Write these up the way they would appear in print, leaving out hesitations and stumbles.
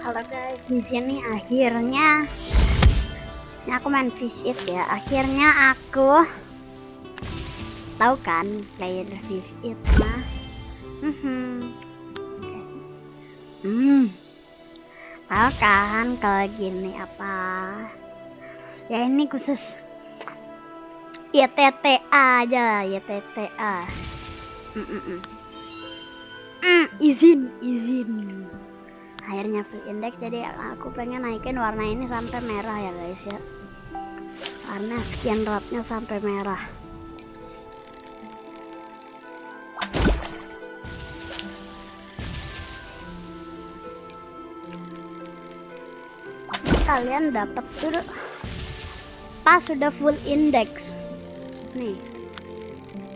Halo guys, di sini akhirnya aku main Fish It ya. Akhirnya aku tahu kan player Fish It mah. Tahu kan kalau gini apa? Ya ini khusus YTTA aja, YTTA. Izin. Akhirnya full index, jadi aku pengen naikin warna ini sampai merah ya guys ya, karena skin rotnya sampai merah. Kalian dapat tuh pas sudah full index nih,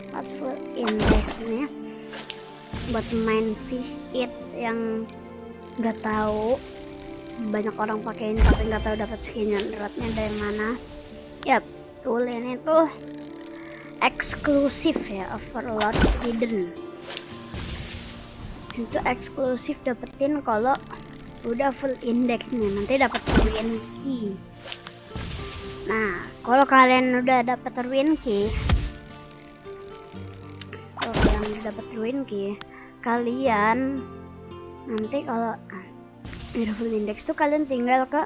pas full index nih buat main Fish It yang nggak tahu, banyak orang pakein tapi nggak tahu dapat skinnya rotnya dari mana. Yap, tool ini tuh eksklusif ya, Overlord Hidden. Itu eksklusif dapetin kalau udah full index nih, nanti dapat win key. Nah, kalau kalian udah dapat win key, kalian nanti kalau udah full index tuh kalian tinggal ke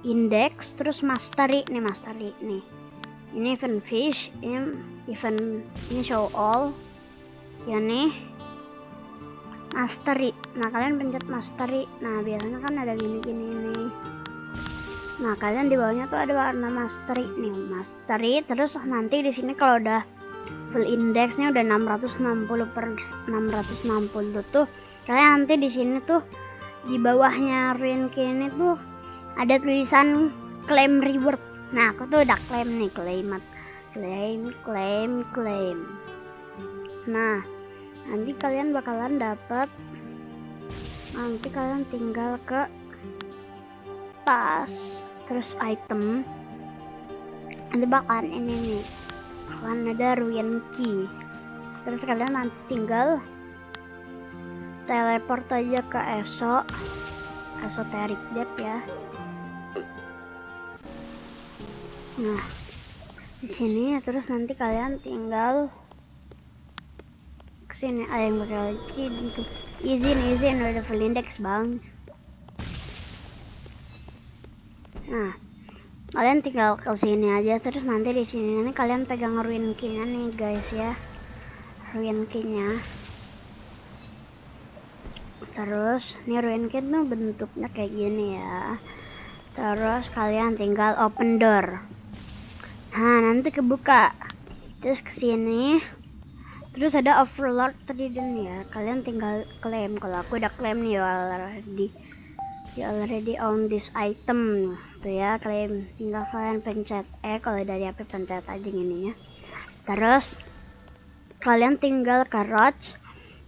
index terus mastery nih. Ini event fish, ini show all. Ya nih mastery. Nah, kalian pencet mastery. Nah, biasanya kan ada gini nih. Nah, kalian di bawahnya tuh ada warna mastery nih, mastery. Terus nanti di sini kalau udah full indexnya udah 660/660 tuh, kalian nanti di sini tuh di bawahnya ruin key ini tuh ada tulisan claim reward. Nah, aku tuh udah claim nih, claim. Nah, nanti kalian bakalan dapat, nanti kalian tinggal ke tas terus item, nanti bakalan ini nih, bakalan ada ruin key. Terus kalian nanti tinggal teleport aja ke esoteric depth ya. Nah, di sini terus nanti kalian tinggal kesini. Ada yang bakal lagi gitu. Izin udah full index bang. Nah, kalian tinggal ke sini aja, terus nanti di sini kalian pegang ruin key-nya nih guys ya, ruin key-nya. Terus nih ruin key tuh bentuknya kayak gini ya. Terus kalian tinggal open door. Nah, nanti kebuka. Terus kesini. Terus ada Overlord Trident ya. Kalian tinggal claim. Kalau aku udah claim nih, you already own this item. Tuh ya, claim. Tinggal kalian pencet kalau dari HP pencet aja gini ya. Terus kalian tinggal ke Roach.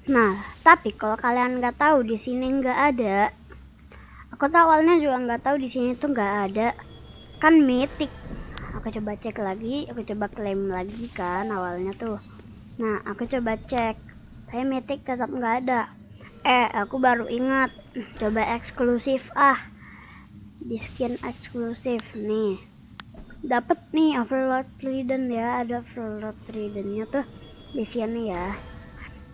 Nah, tapi kalau kalian nggak tahu di sini nggak ada. Aku tuh awalnya juga nggak tahu di sini tuh nggak ada. Kan mythic. Aku coba cek lagi, aku coba claim lagi kan awalnya tuh. Nah, aku coba cek, tapi mythic tetap nggak ada. Aku baru ingat, coba eksklusif di skin eksklusif nih. Dapat nih Overlord Trident ya, ada Overlord Tridentnya tuh di sini ya.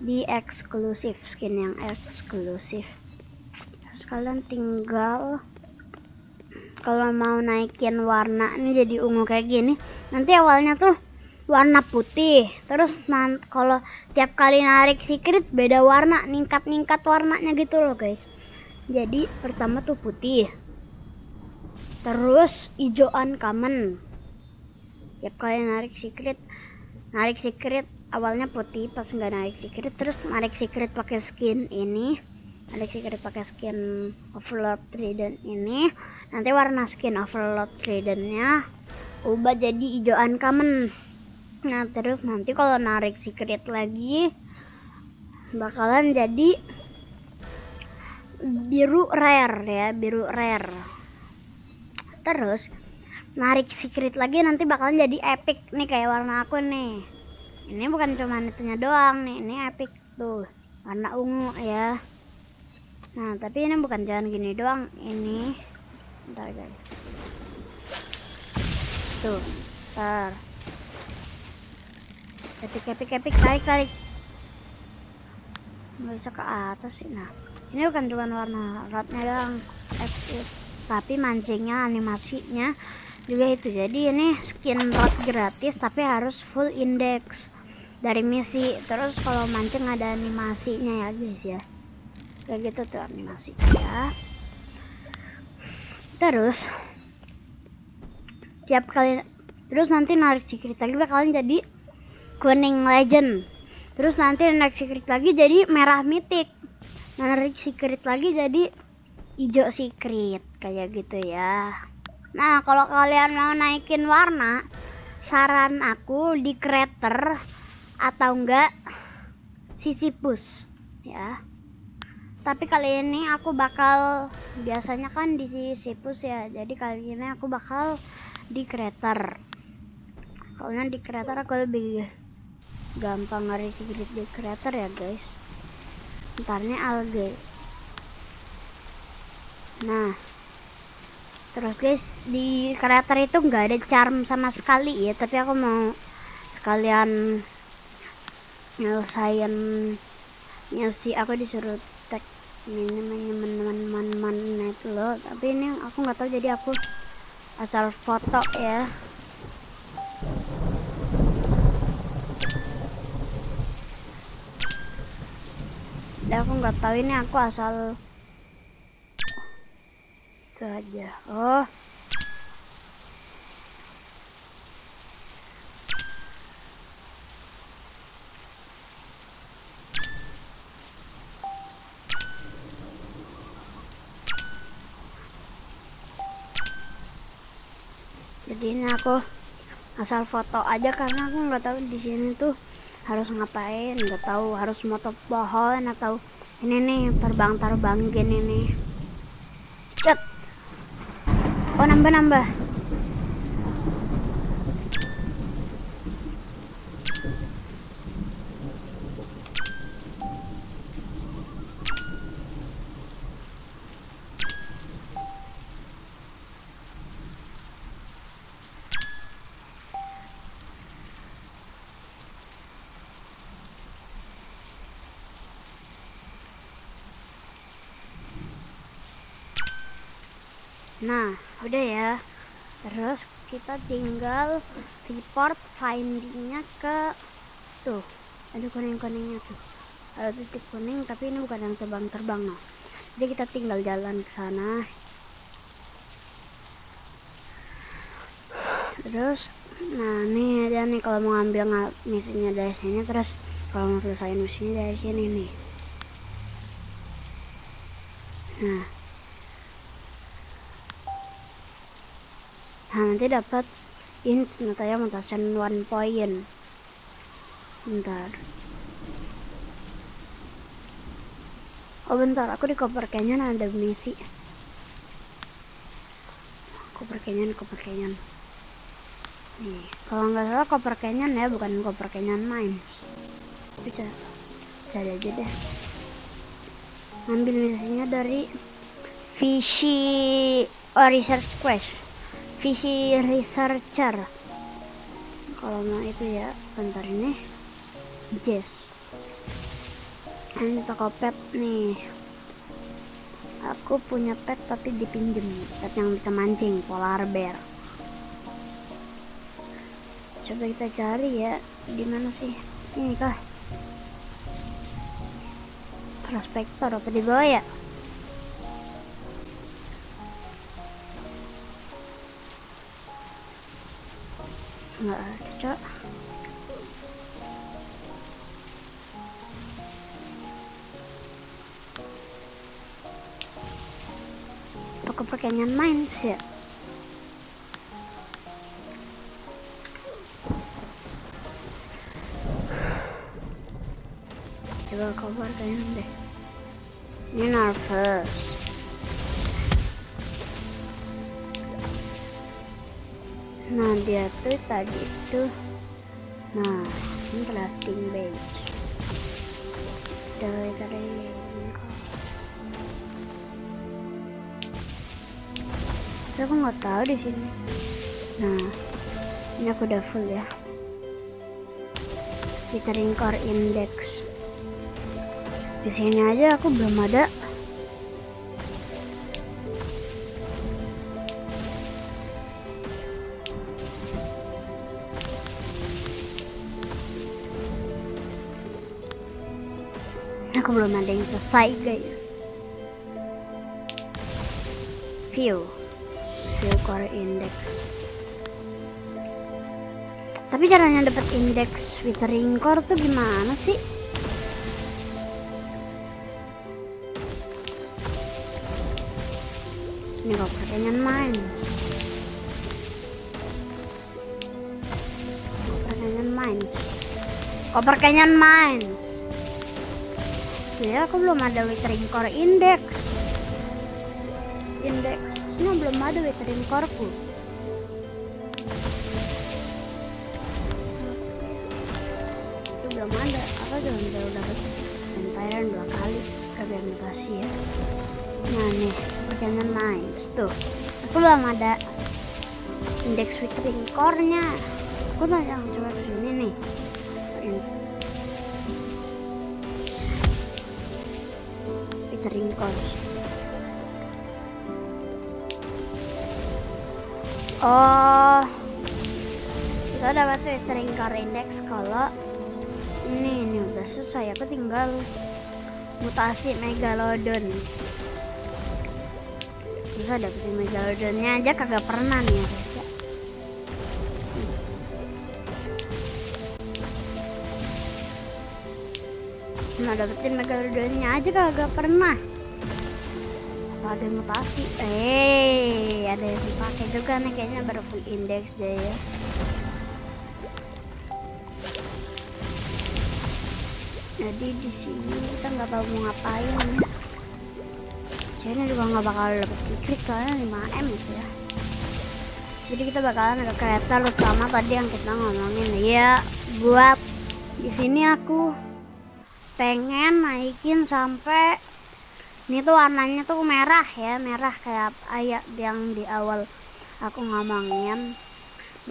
Di eksklusif, skin yang eksklusif. Terus kalian tinggal, kalau mau naikin warna nih jadi ungu kayak gini, nanti awalnya tuh warna putih, terus kalau tiap kali narik secret beda warna, ningkat warnanya gitu loh guys. Jadi pertama tuh putih, terus hijau uncommon. Tiap kali narik secret awalnya putih, pas nggak narik secret, terus narik secret pakai skin ini, narik secret pakai skin Overlord Trident ini, nanti warna skin Overlord Tridentnya ubah jadi hijau uncommon. Nah, terus nanti kalau narik secret lagi bakalan jadi biru rare ya, biru rare. Terus narik secret lagi nanti bakalan jadi epic nih, kayak warna aku nih. Ini bukan cuma itunya doang nih, ini epic tuh, warna ungu ya. Nah tapi ini bukan jalan gini doang, ini bentar guys, tuh bentar, epic tarik nggak bisa ke atas sih. Nah ini bukan cuma warna rodnya doang, tapi mancingnya, animasinya juga itu. Jadi ini skin rod gratis tapi harus full index dari misi. Terus kalau mancing ada animasinya ya guys ya, kayak gitu tuh animasinya ya. Terus tiap kali, terus nanti narik secret lagi bakalan jadi kuning legend, terus nanti narik secret lagi jadi merah mythic, narik secret lagi jadi hijau secret, kayak gitu ya. Nah kalau kalian mau naikin warna, saran aku di creator atau enggak Sisyphus ya. Tapi kali ini aku bakal, biasanya kan di Sisyphus ya, jadi kali ini aku bakal di creator. Soalnya di creator aku lebih gampang ngari secret di creator ya guys. Ntarnya algae. Nah terus guys, di creator itu nggak ada charm sama sekali ya, tapi aku mau sekalian nyelesain misi. Aku disuruh tag teman-teman itu loh, tapi ini aku nggak tahu, jadi aku asal foto ya. Dan aku nggak tahu, ini aku asal itu aja. Oh jadi ini aku asal foto aja karena aku nggak tahu di sini tuh harus ngapain, nggak tahu harus moto pohon atau ini nih terbang gini nih. Cet. Oh nambah. Nah udah ya, terus kita tinggal report findingnya ke tuh, ada kuning-kuningnya tuh, ada titik kuning tapi ini bukan yang terbang nah. Jadi kita tinggal jalan ke sana. Terus nah ini ada nih, kalau mau ngambil misinya dari sini, terus kalau mau selesai misinya dari sini nih. Nah nanti dapat ini ternyata mutation 1 point. Bentar. Oh bentar, aku di Copper Canyon ada misi. Copper Canyon. Nih, kalau nggak salah Copper Canyon ya, bukan Copper Canyon Mines. Bisa cari aja deh. Ngambil misinya dari Fishy Research Quest, Fishy Researcher. Kalau mau itu ya, bentar ini Jess. Ini toko pet nih. Aku punya pet tapi dipinjem, pet yang bisa mancing, polar bear. Coba kita cari ya, di mana sih? Ini kah? Prospektor apa di bawah ya? Nggak ada, Cok. Toko pakaian Mines ya. Coba cover kayaknya deh. Ini nervous. Nah dia tuh tadi itu, nah ini crafting bench dari aku nggak tahu di sini. Nah, ini aku udah full ya. Withering Core Index. Di sini aja aku belum ada. Aku belum ada yang selesai guys. View Core Index. Tapi caranya dapat indeks Withering Core tuh gimana sih? Ini kok pertanyaan Mines. Pertanyaan Mines. Ya, aku belum ada Withering Core Index. Indeksnya belum ada Withering Core-ku. Itu belum ada. Aku udah dapat Vampire 2 kali kagak mutasi ya. Nah nih, pertanyaan Mines tuh. Aku belum ada indeks Withering Core-nya. Aku yang coba ke sini nih. Withering Core. Oh, kita dapat Withering Core Index kalau ini udah selesai. Aku tinggal mutasi Megalodon. Bisa dapetin Megalodonnya aja kagak pernah nih ya guys ya. Nah, dapetin Megalodonnya aja kagak pernah. Ada mutasi. Ada yang dipakai juga nih kayaknya baru full index deh ya. Jadi di sini kita nggak tahu mau ngapain. Jadi juga nggak bakal dapet klik soalnya 5M gitu ya. Jadi kita bakalan ada kereta utama tadi yang kita ngomongin ya. Buat di sini aku pengen naikin sampai ini tuh warnanya tuh merah ya, merah kayak ayat yang di awal aku ngomongin,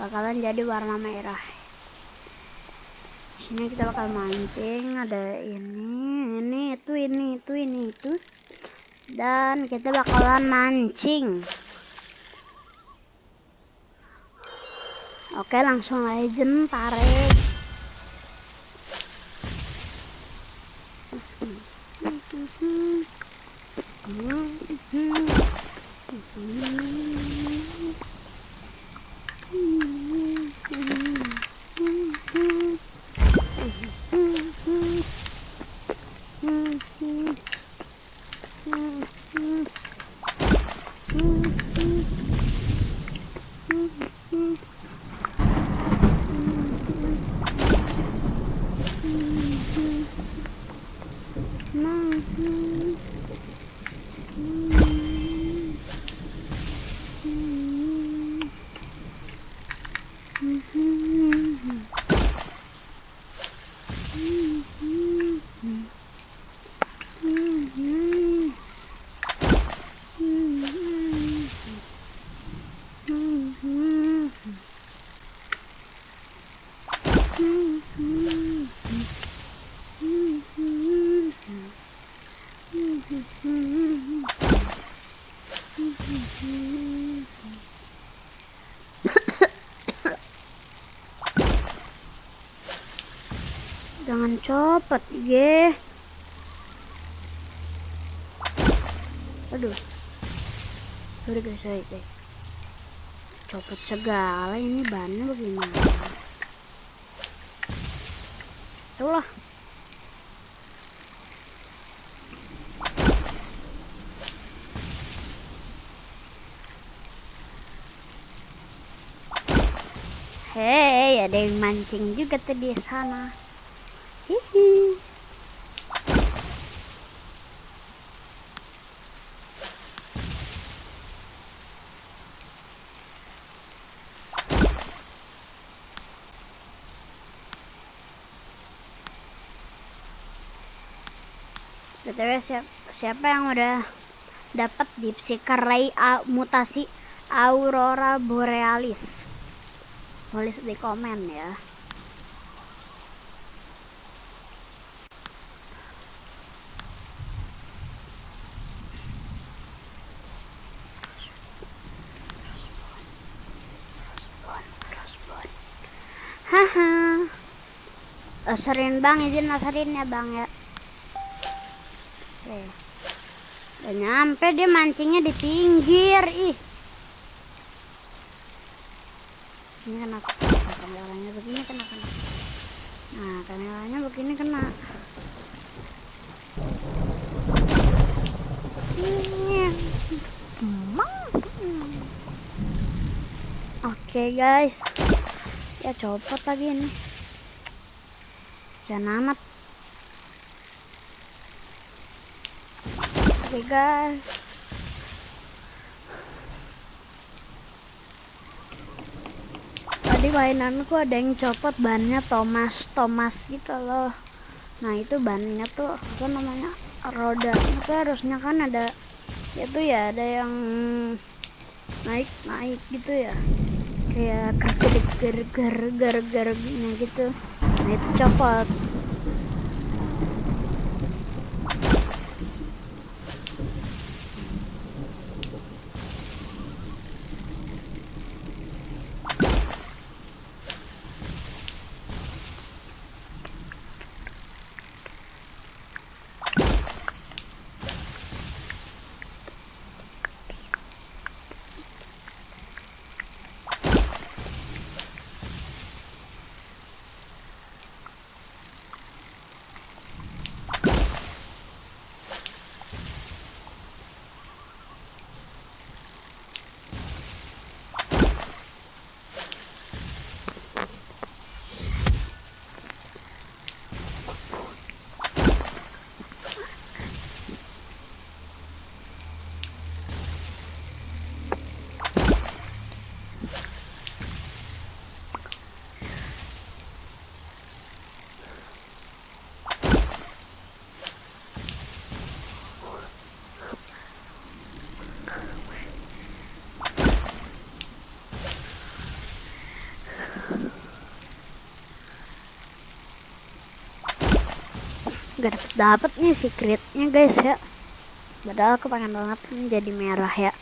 bakalan jadi warna merah. Sini kita bakal mancing, ada ini itu, dan kita bakalan mancing. Oke, langsung legend tarik. Jangan copot, ye. Aduh. Udah guys. Copot segala ini bannya bagaimana? Itulah. Hei, ada yang mancing juga tadi di sana. Hihi. BTW siapa yang udah dapat Deep Seeker Ray A mutasi Aurora Borealis. Tulis di komen ya. Haha. Asarin bang, izin asarin ya bang ya. Oke. Udah nyampe, dia mancingnya di pinggir. Ih. Ini kenapa? Kameranya begini kena. Nah, kameranya begini kena. Oke guys. Ya copot lagi ini. Jangan amat. Oke guys. Tadi mainanku ada yang copot bannya Thomas gitu loh. Nah itu bannya tuh apa namanya, roda itu harusnya kan ada itu ya, ada yang naik gitu ya, kayak gar gitu. Nah itu copot. Gak dapet nih secretnya guys ya. Padahal aku pengen banget menjadi merah ya.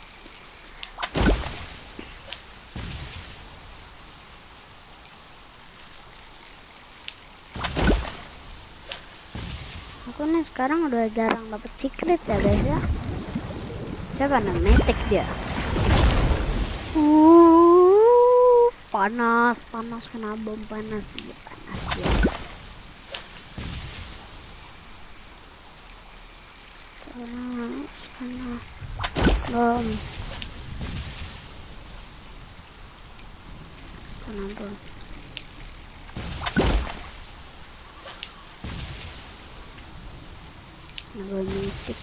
Aku nih sekarang udah jarang dapet secret ya guys ya. Dia karena metik dia. Panas kena bom panas ya. Panas bom. Kenapa? Naga mistik.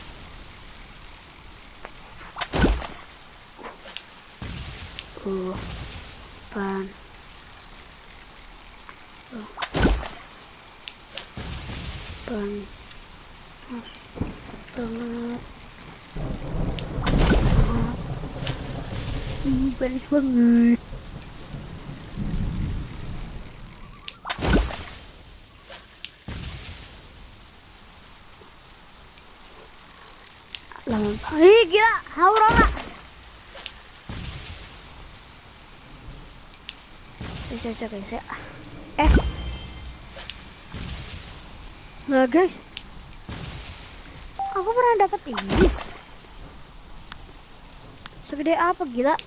Pan. Banget. Panas banget. Gila, Aurora. Coba guys ya. Nah guys, aku pernah dapat ini. Segede apa gila?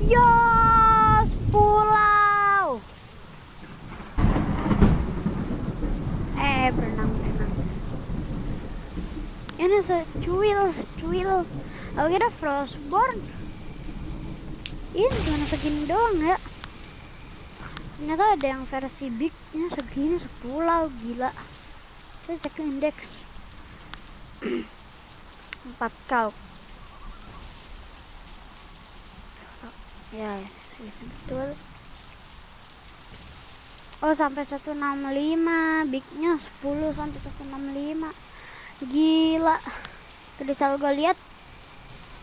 Yos, pulau. Berenang. Ini secuil. Aku kira Frostborn. Ini cuma segini doang ya. Ternyata ada yang versi bignya segini, sepulau, gila. Kita cek indeks. 4 kalp. Ya, betul. Oh, sampai 165, bignya 10 sampai 165. Gila. Tadi selalu gue lihat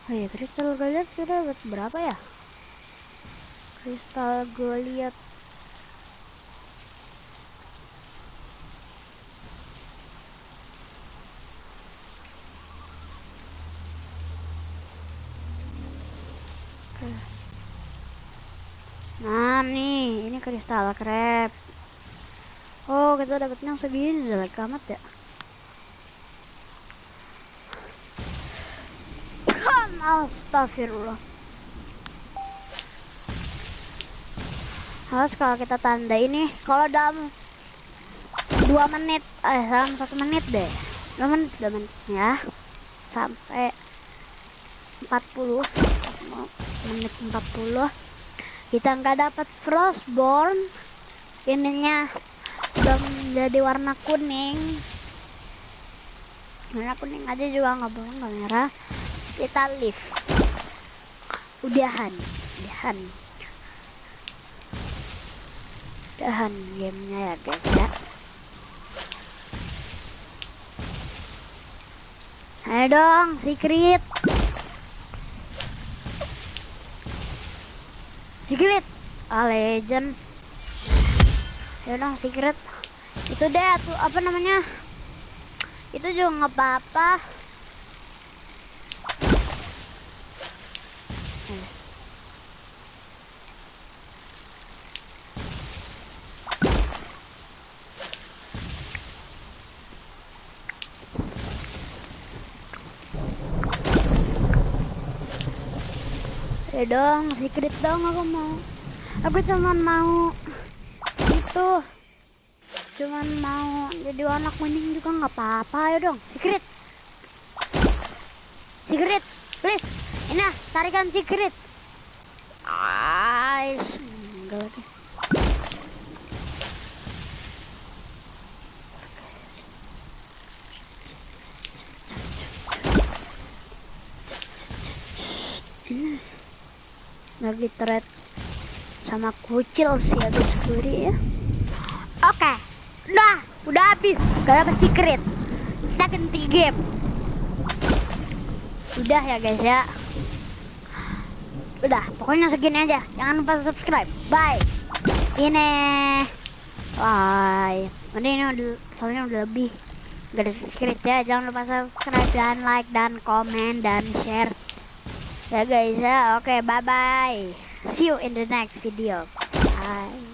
Oh iya, kristal Goliath sudah dapat berapa ya? Kristal Goliath. Nah nih, ini kristal crab. Oh, kita dapatnya segini, jelek amat ya. Astagfirullah. Harus kalau kita tanda ini, kalau dalam 2 menit, dalam 1 menit deh, 2 menit ya, sampai 40 menit 40 kita nggak dapat Frostborn, ininya udah menjadi warna kuning aja juga nggak boleh, nggak merah. Kita leave, udahan gamenya ya guys ya. Ayo dong, secret legend. Ayo dong, secret. Itu deh tuh, apa namanya, itu juga nggak apa-apa. Ya dong, secret dong, aku cuman mau itu, cuman mau jadi anak kuning juga nggak apa-apa. Ayo dong, secret please. Ini tarikan secret. Enggak lagi. Lagi thread sama kucil sih habis beri ya. Oke, udah habis, gak dapet secret. Kita ganti game. Udah ya guys ya. Udah, pokoknya segini aja. Jangan lupa subscribe. Bye. Bye. Ini soalnya udah lebih. Gak ada secret ya. Jangan lupa subscribe dan like dan komen dan share. Ya guys ya. Oke, bye bye. See you in the next video. Bye.